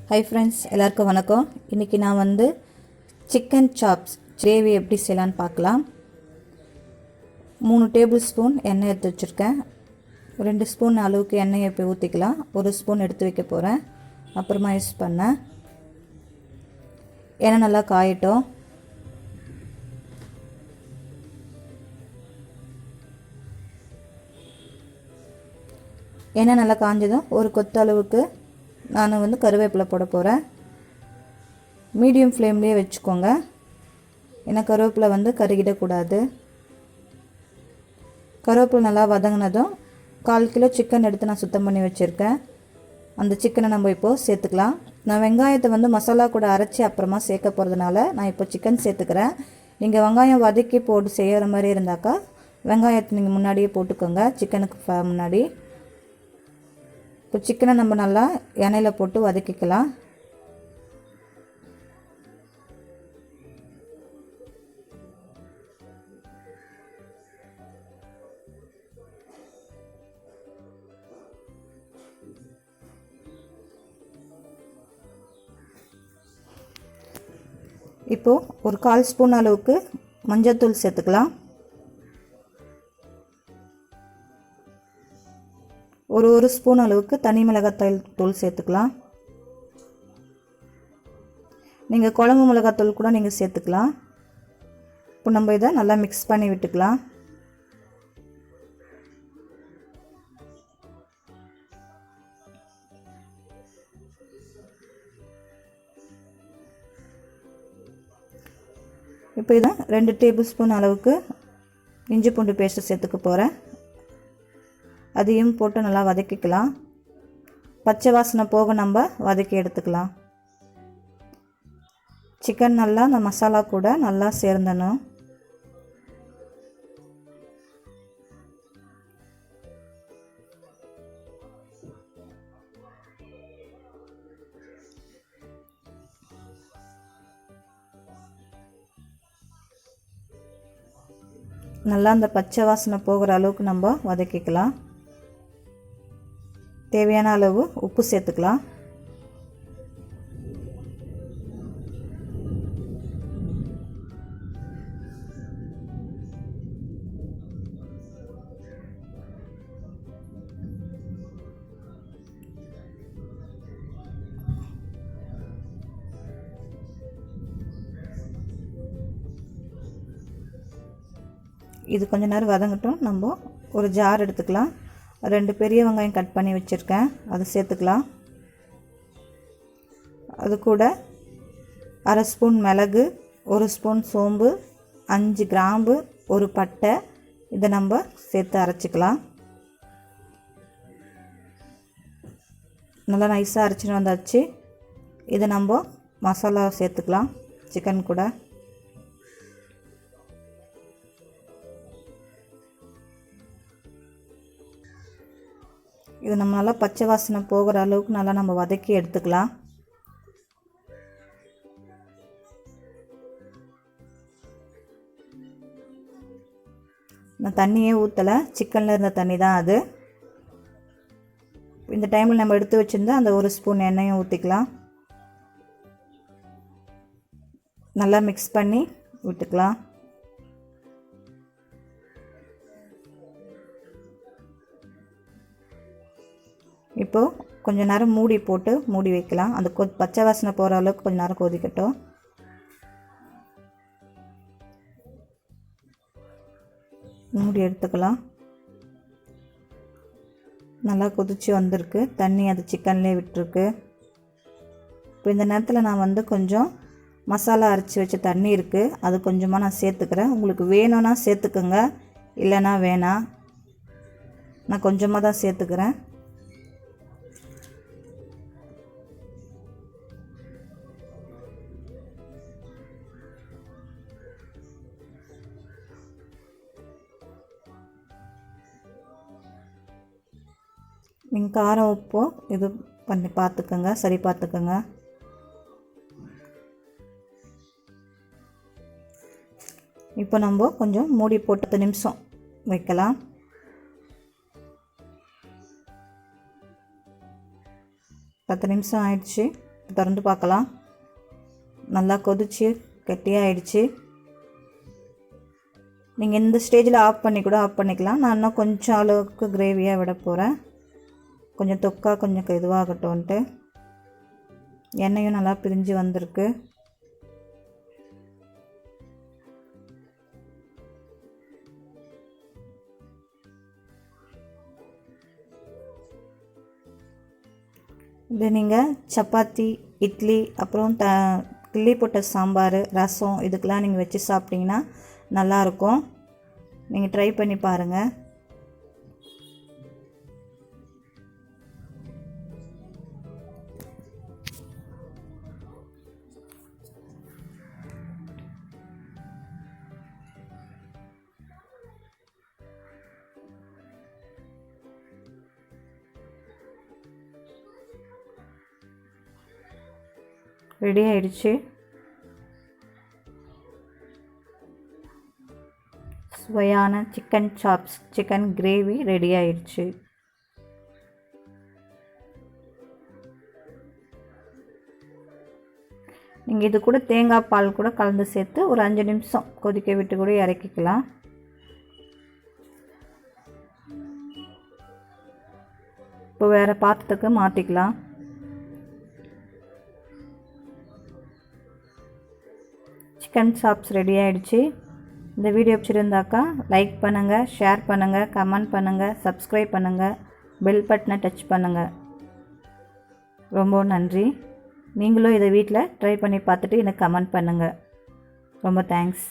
Hi friends, எல்லாருக்கும் வணக்கம். இன்னைக்கு நான் வந்து சிக்கன் சாப்ஸ் கிரேவி எப்படி செய்யலாம்னு பார்க்கலாம். 3 டேபிள் ஸ்பூன் எண்ணெய் எடுத்து வச்சிருக்கேன். 2 ஸ்பூன் அளவுக்கு எண்ணெயை இப்போ ஊற்றிக்கலாம். 1 ஸ்பூன் எடுத்து வைக்க போகிறேன். அப்புறமா யூஸ் பண்ணேன். எண்ணெய் நல்லா காயட்டும். எண்ணெய் நல்லா காஞ்சதும் ஒரு கொத்து அளவுக்கு நான் வந்து கருவேப்பிலை போட போகிறேன். மீடியம் ஃப்ளேம்லேயே வச்சுக்கோங்க, ஏன்னா கருவேப்பிலை வந்து கருகிடக்கூடாது. கருவேப்பிலை நல்லா வதங்கினதும் 1/4 கிலோ சிக்கன் எடுத்து நான் சுத்தம் பண்ணி வச்சுருக்கேன். அந்த சிக்கனை நம்ம இப்போது சேர்த்துக்கலாம். நான் வெங்காயத்தை வந்து மசாலா கூட அரைச்சி அப்புறமா சேர்க்க போகிறதுனால நான் இப்போ சிக்கன் சேர்த்துக்கிறேன். நீங்கள் வெங்காயம் வதக்கி போட்டு செய்கிற மாதிரி இருந்தாக்கா வெங்காயத்தை நீங்கள் முன்னாடியே போட்டுக்கோங்க சிக்கனுக்கு முன்னாடி. இப்போ சிக்கனை நம்ம நல்லா எண்ணெயில் போட்டு வதக்கிக்கலாம். இப்போது ஒரு 1/4 ஸ்பூன் அளவுக்கு மஞ்சள்தூள் சேர்த்துக்கலாம். ஒரு ஸ்பூன் அளவுக்கு தனி மிளகாய் தூள் சேர்த்துக்கலாம். நீங்கள் குழம்பு மிளகாத்தூள் கூட நீங்கள் சேர்த்துக்கலாம். இப்போ நம்ம இதை நல்லா மிக்ஸ் பண்ணி விட்டுக்கலாம். இப்போ இதை 2 டேபிள் ஸ்பூன் அளவுக்கு இஞ்சி பூண்டு பேஸ்ட்டு சேர்த்துக்க போகிறேன். அதையும் போட்டு நல்லா வதக்கிக்கலாம். பச்சை வாசனை போக நம்ம வதக்கி எடுத்துக்கலாம். சிக்கன் நல்லா அந்த மசாலா கூட நல்லா சேர்ந்தணும். நல்லா அந்த பச்சை வாசனை போகிற அளவுக்கு நம்ம வதக்கிக்கலாம். தேவையான அளவு உப்பு சேர்த்துக்கலாம். இது கொஞ்ச நேரம் வதங்கட்டும். நம்ம ஒரு ஜார் எடுத்துக்கலாம். 2 பெரிய வெங்காயம் கட் பண்ணி வச்சுருக்கேன், அதை சேர்த்துக்கலாம். அது கூட 1/2 ஸ்பூன் மிளகு, 1 ஸ்பூன் சோம்பு, 5 கிராம்பு, 1 பட்டை, இதை நம்ம சேர்த்து அரைச்சிக்கலாம். நல்லா நைஸாக அரைச்சின்னு வந்தாச்சு. இதை நம்ம மசாலா சேர்த்துக்கலாம் சிக்கன் கூட. இது நம்ம நல்லா பச்சை வாசனை போகிற அளவுக்கு நல்லா நம்ம வதக்கி எடுத்துக்கலாம். நான் தண்ணியே ஊற்றலை, சிக்கனில் இருந்த தண்ணி தான் அது. இந்த டைமில் நம்ம எடுத்து வச்சுருந்தா அந்த 1 ஸ்பூன் எண்ணெயும் ஊற்றிக்கலாம். நல்லா மிக்ஸ் பண்ணி விட்டுக்கலாம். இப்போது கொஞ்சம் நேரம் மூடி வைக்கலாம். அந்த பச்சை வாசனை போகிற அளவுக்கு கொஞ்சம் நேரம் கொதிக்கட்டும். மூடி எடுத்துக்கலாம். நல்லா கொதிச்சு வந்திருக்கு, தண்ணி அது சிக்கன்லேயே விட்டுருக்கு. இப்போ இந்த நேரத்தில் நான் வந்து கொஞ்சம் மசாலா அரைச்சி வச்ச தண்ணி இருக்குது, அது கொஞ்சமாக நான் சேர்த்துக்கிறேன். உங்களுக்கு வேணும்னா சேர்த்துக்குங்க, இல்லைன்னா வேணாம். நான் கொஞ்சமாக தான் சேர்த்துக்கிறேன். நீங்கள் காரம் உப்போ இது பண்ணி பார்த்துக்கோங்க, சரி பார்த்துக்கோங்க. இப்போ நம்ம கொஞ்சம் மூடி போட்டு 10 நிமிஷம் வைக்கலாம். 10 நிமிஷம் ஆயிடுச்சு. திறந்து பார்க்கலாம். நல்லா கொதிச்சு கெட்டியாகிடுச்சு. நீங்கள் இந்த ஸ்டேஜில் ஆஃப் பண்ணிக்கலாம். நான் இன்னும் கொஞ்சம் அளவுக்கு கிரேவியாக விட போகிறேன். கொஞ்சம் தொக்கா கொஞ்சம் இதுவாகட்டும்ன்ட்டு. எண்ணெயும் நல்லா பிரிஞ்சு வந்திருக்கு. இது நீங்கள் சப்பாத்தி, இட்லி, அப்புறம் கிள்ளி போட்ட சாம்பார், ரசம் இதுக்கெலாம் நீங்கள் வச்சு சாப்பிட்டிங்கன்னா நல்லாயிருக்கும். நீங்கள் ட்ரை பண்ணி பாருங்கள். ரெடி ஆயிடுச்சு. சுவையான chicken chops, chicken gravy ready ஆயிடுச்சு. நீங்கள் இது கூட தேங்காய் பால் கூட கலந்து சேர்த்து ஒரு 5 நிமிஷம் கொதிக்க விட்டு கூட இறக்கிக்கலாம். இப்போ வேறு பாத்திரத்துக்கு மாற்றிக்கலாம். சிக்கன் சாப்ஸ் ரெடி ஆகிடுச்சு. இந்த வீடியோ பிடிச்சிருந்தாக்கா லைக் பண்ணுங்கள், ஷேர் பண்ணுங்கள், கமெண்ட் பண்ணுங்கள், சப்ஸ்கிரைப் பண்ணுங்கள், பெல் பட்டனை டச் பண்ணுங்கள். ரொம்ப நன்றி. நீங்களும் இதை வீட்டில் ட்ரை பண்ணி பார்த்துட்டு எனக்கு கமெண்ட் பண்ணுங்கள். ரொம்ப தேங்க்ஸ்.